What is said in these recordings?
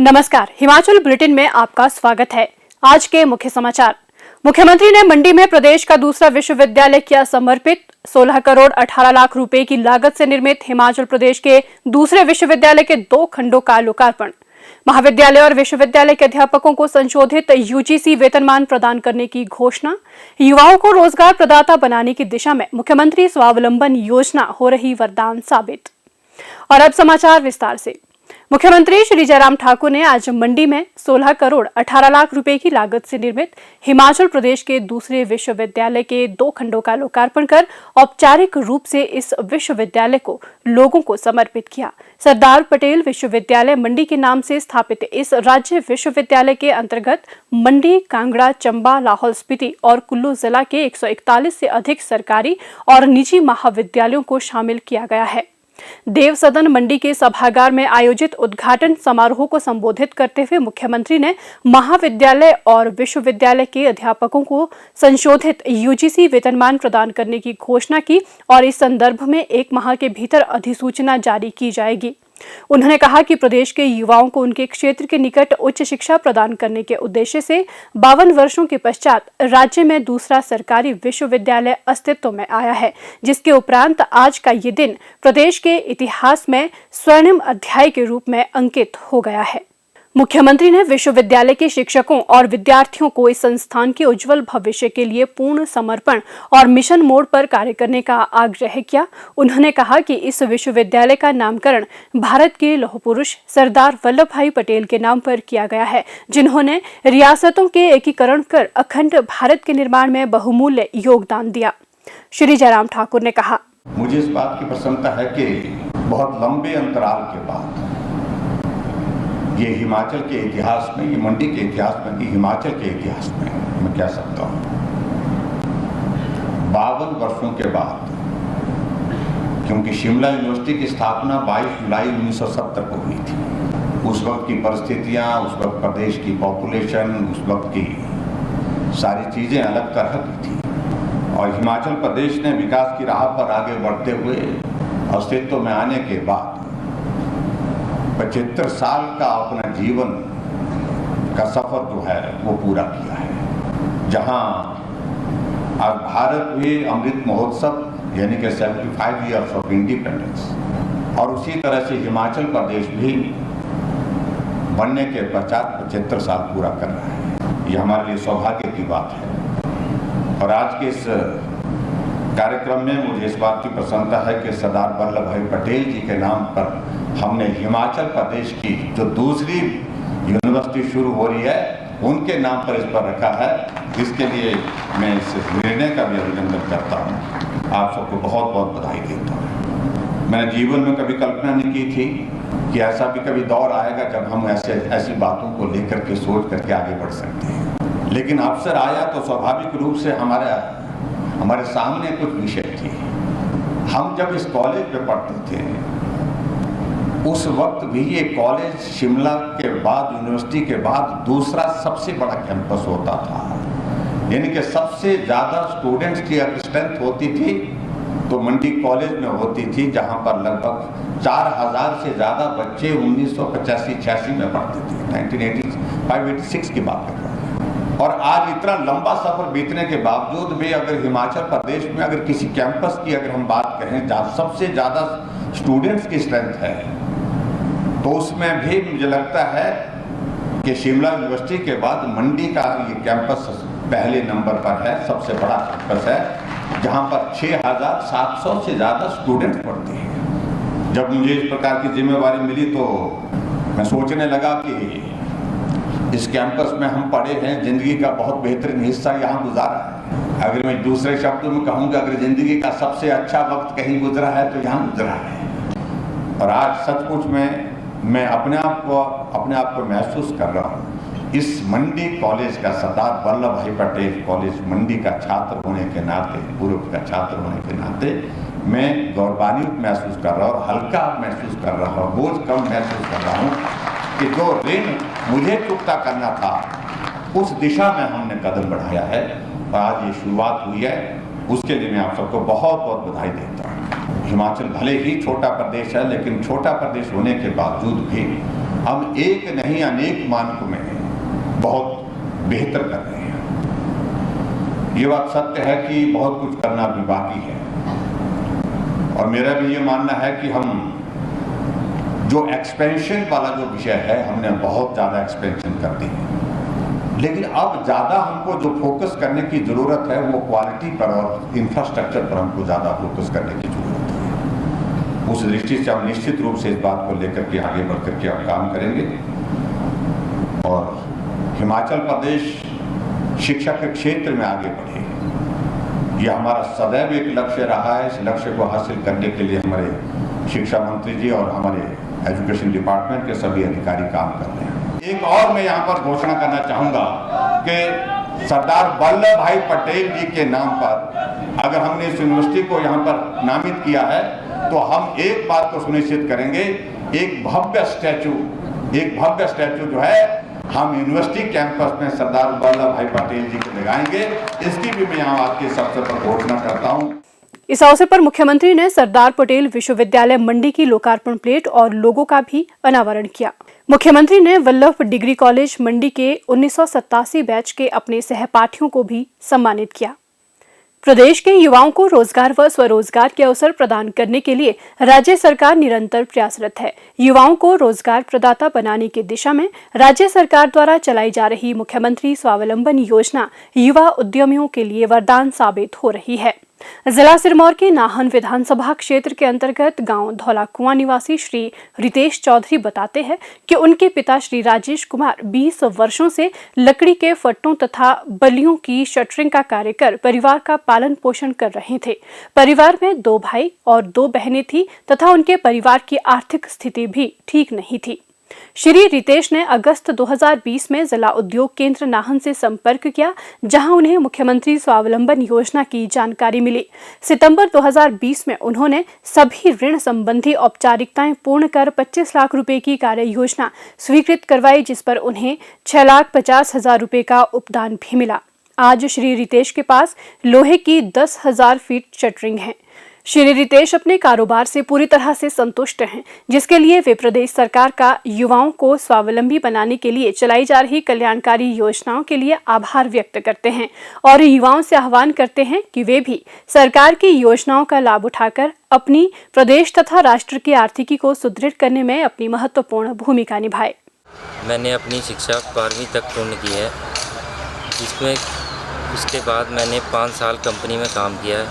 नमस्कार, हिमाचल बुलेटिन में आपका स्वागत है। आज के मुख्य समाचार। मुख्यमंत्री ने मंडी में प्रदेश का दूसरा विश्वविद्यालय किया समर्पित। 16 करोड़ 18 लाख रुपए की लागत से निर्मित हिमाचल प्रदेश के दूसरे विश्वविद्यालय के 2 खंडों का लोकार्पण। महाविद्यालय और विश्वविद्यालय के अध्यापकों को संशोधित यूजीसी वेतनमान प्रदान करने की घोषणा। युवाओं को रोजगार प्रदाता बनाने की दिशा में मुख्यमंत्री स्वावलंबन योजना हो रही वरदान साबित। और अब समाचार विस्तार से। मुख्यमंत्री श्री जयराम ठाकुर ने आज मंडी में 16 करोड़ 18 लाख रुपए की लागत से निर्मित हिमाचल प्रदेश के दूसरे विश्वविद्यालय के 2 खंडों का लोकार्पण कर औपचारिक रूप से इस विश्वविद्यालय को लोगों को समर्पित किया। सरदार पटेल विश्वविद्यालय मंडी के नाम से स्थापित इस राज्य विश्वविद्यालय के अंतर्गत मंडी, कांगड़ा, चंबा, लाहौल स्पीति और कुल्लू जिला के 141 से अधिक सरकारी और निजी महाविद्यालयों को शामिल किया गया है। देव सदन मंडी के सभागार में आयोजित उद्घाटन समारोह को संबोधित करते हुए मुख्यमंत्री ने महाविद्यालय और विश्वविद्यालय के अध्यापकों को संशोधित यूजीसी वेतनमान प्रदान करने की घोषणा की और इस संदर्भ में 1 माह के भीतर अधिसूचना जारी की जाएगी। उन्होंने कहा कि प्रदेश के युवाओं को उनके क्षेत्र के निकट उच्च शिक्षा प्रदान करने के उद्देश्य से 52 वर्षों के पश्चात राज्य में दूसरा सरकारी विश्वविद्यालय अस्तित्व में आया है, जिसके उपरांत आज का ये दिन प्रदेश के इतिहास में स्वर्णिम अध्याय के रूप में अंकित हो गया है। मुख्यमंत्री ने विश्वविद्यालय के शिक्षकों और विद्यार्थियों को इस संस्थान के उज्जवल भविष्य के लिए पूर्ण समर्पण और मिशन मोड पर कार्य करने का आग्रह किया। उन्होंने कहा कि इस विश्वविद्यालय का नामकरण भारत के लौह पुरुष सरदार वल्लभ भाई पटेल के नाम पर किया गया है, जिन्होंने रियासतों के एकीकरण कर अखंड भारत के निर्माण में बहुमूल्य योगदान दिया। श्री जयराम ठाकुर ने कहा, मुझे इस बात की प्रसन्नता है कि बहुत लंबे अंतराल के बाद ये हिमाचल के इतिहास में, ये मंडी के इतिहास में, कि हिमाचल के इतिहास में मैं कह सकता हूँ 52 वर्षों के बाद, क्योंकि शिमला यूनिवर्सिटी की स्थापना 22 जुलाई 1970 को हुई थी। उस वक्त की परिस्थितियाँ, उस वक्त प्रदेश की पॉपुलेशन, उस वक्त की सारी चीज़ें अलग तरह की थी और हिमाचल प्रदेश ने विकास की राह पर आगे बढ़ते हुए अस्तित्व में आने के बाद 75 साल का अपना जीवन का सफर जो है वो पूरा किया है। जहां आज भारत भी अमृत महोत्सव यानी कि 75 ईयर्स ऑफ इंडिपेंडेंस और उसी तरह से हिमाचल प्रदेश भी बनने के पश्चात 75 साल पूरा कर रहा है। ये हमारे लिए सौभाग्य की बात है। और आज के इस कार्यक्रम में मुझे इस बात की प्रसन्नता है कि सरदार वल्लभ भाई पटेल जी के नाम पर हमने हिमाचल प्रदेश की जो दूसरी यूनिवर्सिटी शुरू हो रही है उनके नाम पर इस पर रखा है। इसके लिए मैं इस निर्णय का भी अभिनंदन करता हूँ। आप सबको बहुत बहुत बधाई देता हूँ। मैंने जीवन में कभी कल्पना नहीं की थी कि ऐसा भी कभी दौर आएगा जब हम ऐसी बातों को लेकर के सोच करके आगे बढ़ सकते हैं। लेकिन अवसर आया तो स्वाभाविक रूप से हमारे सामने कुछ विषय थे। हम जब इस कॉलेज में पढ़ते थे उस वक्त भी ये कॉलेज शिमला के बाद, यूनिवर्सिटी के बाद दूसरा सबसे बड़ा कैंपस होता था। यानी कि सबसे ज़्यादा स्टूडेंट्स की अगर स्ट्रेंथ होती थी तो मंडी कॉलेज में होती थी, जहाँ पर लगभग 4000 से ज़्यादा बच्चे 1985-86 में पढ़ते थे। 1985-86 की बात कर रहा हूँ। और आज इतना लंबा सफर बीतने के बावजूद भी अगर हिमाचल प्रदेश में अगर किसी कैंपस की अगर हम बात करें जहाँ सबसे ज़्यादा स्टूडेंट्स की स्ट्रेंथ है तो उसमें भी मुझे लगता है कि शिमला यूनिवर्सिटी के बाद मंडी का ये कैंपस पहले नंबर पर है। सबसे बड़ा कैंपस है जहाँ पर 6700 से ज़्यादा स्टूडेंट्स पढ़ते हैं। जब मुझे इस प्रकार की जिम्मेवारी मिली तो मैं सोचने लगा कि इस कैंपस में हम पढ़े हैं, जिंदगी का बहुत बेहतरीन हिस्सा यहाँ गुजारा है। अगर मैं दूसरे शब्दों में कहूँगा, अगर जिंदगी का सबसे अच्छा वक्त कहीं गुजरा है तो यहाँ गुजरा है। और आज सचमुच में मैं अपने आप को महसूस कर रहा हूँ इस मंडी कॉलेज का, सरदार वल्लभ भाई पटेल कॉलेज मंडी का छात्र होने के नाते, पूर्व का छात्र होने के नाते मैं गौरवान्वित महसूस कर रहा हूँ और हल्का महसूस कर रहा हूँ, बोझ कम महसूस कर रहा हूँ कि जो ऋण मुझे चुकता करना था उस दिशा में हमने कदम बढ़ाया है और आज ये शुरुआत हुई है। उसके लिए मैं आप सबको बहुत बहुत बधाई देता हूँ। हिमाचल भले ही छोटा प्रदेश है, लेकिन छोटा प्रदेश होने के बावजूद भी हम एक नहीं अनेक मानकों में बहुत बेहतर कर रहे हैं। ये बात सत्य है कि बहुत कुछ करना भी बाकी है, और मेरा भी ये मानना है कि हम जो एक्सपेंशन वाला जो विषय है, हमने बहुत ज़्यादा एक्सपेंशन कर दी है, लेकिन अब ज़्यादा हमको जो फोकस करने की ज़रूरत है वो क्वालिटी पर और इंफ्रास्ट्रक्चर पर हमको ज़्यादा फोकस करने की ज़रूरत है। उस दृष्टि से हम निश्चित रूप से इस बात को लेकर के आगे बढ़ करके हम काम करेंगे। और हिमाचल प्रदेश शिक्षा के क्षेत्र में आगे बढ़े, यह हमारा सदैव एक लक्ष्य रहा है। इस लक्ष्य को हासिल करने के लिए हमारे शिक्षा मंत्री जी और हमारे एजुकेशन डिपार्टमेंट के सभी अधिकारी काम कर रहे हैं। एक और मैं यहाँ पर घोषणा करना चाहूँगा कि सरदार वल्लभ भाई पटेल जी के नाम पर अगर हमने इस यूनिवर्सिटी को यहाँ पर नामित किया है, तो हम एक बात को सुनिश्चित करेंगे, एक भव्य स्टैचू जो है हम यूनिवर्सिटी कैंपस में सरदार वल्लभ भाई पटेल जी को लगाएंगे। इसकी भी मैं यहाँ आपके इस अवसर पर घोषणा करता हूँ। इस अवसर पर मुख्यमंत्री ने सरदार पटेल विश्वविद्यालय मंडी की लोकार्पण प्लेट और लोगो का भी अनावरण किया। मुख्यमंत्री ने वल्लभ डिग्री कॉलेज मंडी के 1987 बैच के अपने सहपाठियों को भी सम्मानित किया। प्रदेश के युवाओं को रोजगार व स्वरोजगार के अवसर प्रदान करने के लिए राज्य सरकार निरंतर प्रयासरत है। युवाओं को रोजगार प्रदाता बनाने की दिशा में राज्य सरकार द्वारा चलाई जा रही मुख्यमंत्री स्वावलंबन योजना युवा उद्यमियों के लिए वरदान साबित हो रही है। जिला सिरमौर के नाहन विधानसभा क्षेत्र के अंतर्गत गांव धौला कुआं निवासी श्री रितेश चौधरी बताते हैं कि उनके पिता श्री राजेश कुमार 20 वर्षों से लकड़ी के फट्टों तथा बल्लियों की शटरिंग का कार्य कर परिवार का पालन पोषण कर रहे थे। परिवार में 2 भाई और 2 बहनें थी तथा उनके परिवार की आर्थिक स्थिति भी ठीक नहीं थी। श्री रितेश ने अगस्त 2020 में जिला उद्योग केंद्र नाहन से संपर्क किया, जहां उन्हें मुख्यमंत्री स्वावलंबन योजना की जानकारी मिली। सितंबर 2020 में उन्होंने सभी ऋण संबंधी औपचारिकताएं पूर्ण कर 25 लाख रुपए की कार्य योजना स्वीकृत करवाई, जिस पर उन्हें 6,50,000 रुपए का उपदान भी मिला। आज श्री रितेश के पास लोहे की 10,000 फीट शटरिंग है। श्री रितेश अपने कारोबार से पूरी तरह से संतुष्ट हैं, जिसके लिए वे प्रदेश सरकार का युवाओं को स्वावलंबी बनाने के लिए चलाई जा रही कल्याणकारी योजनाओं के लिए आभार व्यक्त करते हैं और युवाओं से आह्वान करते हैं कि वे भी सरकार की योजनाओं का लाभ उठाकर अपनी प्रदेश तथा राष्ट्र की आर्थिकी को सुदृढ़ करने में अपनी महत्वपूर्ण भूमिका निभाए। मैंने अपनी शिक्षा 12वीं तक पूर्ण की है, जिसमें उसके बाद मैंने 5 साल कंपनी में काम किया है,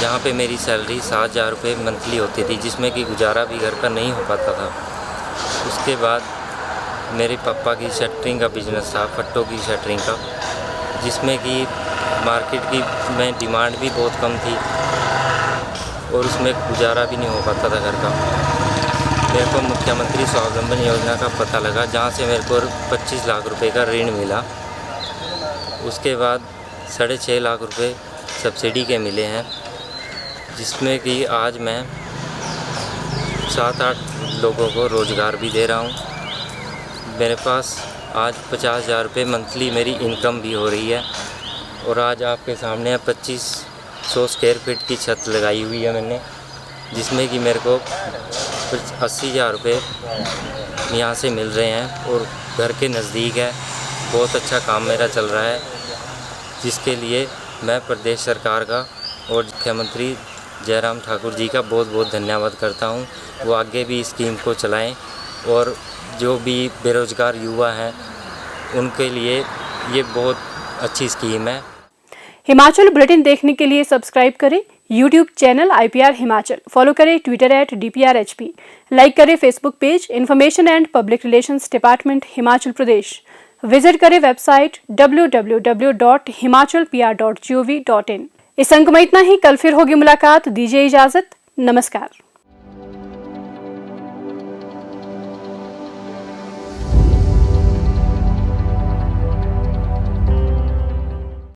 जहाँ पे मेरी सैलरी 7,000 रुपये मंथली होती थी, जिसमें कि गुजारा भी घर का नहीं हो पाता था। उसके बाद मेरे पापा की शटरिंग का बिज़नेस था, फट्टों की शटरिंग का, जिसमें कि मार्केट की में डिमांड भी बहुत कम थी और उसमें गुजारा भी नहीं हो पाता था घर का। मेरे को मुख्यमंत्री स्वावलंबन योजना का पता लगा, जहाँ से मेरे को 25 लाख रुपए का ऋण मिला। उसके बाद 6.5 लाख रुपए सब्सिडी के मिले हैं, जिसमें कि आज मैं 7-8 लोगों को रोज़गार भी दे रहा हूँ। मेरे पास आज 50,000 रुपये मंथली मेरी इनकम भी हो रही है और आज आपके सामने 2500 स्क्वायर फीट की छत लगाई हुई है मैंने, जिसमें कि मेरे को 80,000 रुपये यहाँ से मिल रहे हैं और घर के नज़दीक है। बहुत अच्छा काम मेरा चल रहा है, जिसके लिए मैं प्रदेश सरकार का और मुख्यमंत्री जयराम ठाकुर जी का बहुत बहुत धन्यवाद करता हूं। वो आगे भी इस स्कीम को चलाएं और जो भी बेरोजगार युवा हैं उनके लिए ये बहुत अच्छी स्कीम है। हिमाचल बुलेटिन देखने के लिए सब्सक्राइब करें YouTube channel IPR Himachal, follow करें Twitter @DPRHP, लाइक करें Facebook page information and public relations department Himachal Pradesh, visit करें वेबसाइट www.himachalpr.gov.in। इस अंक में इतना ही। कल फिर होगी मुलाकात, दीजिए इजाजत, नमस्कार।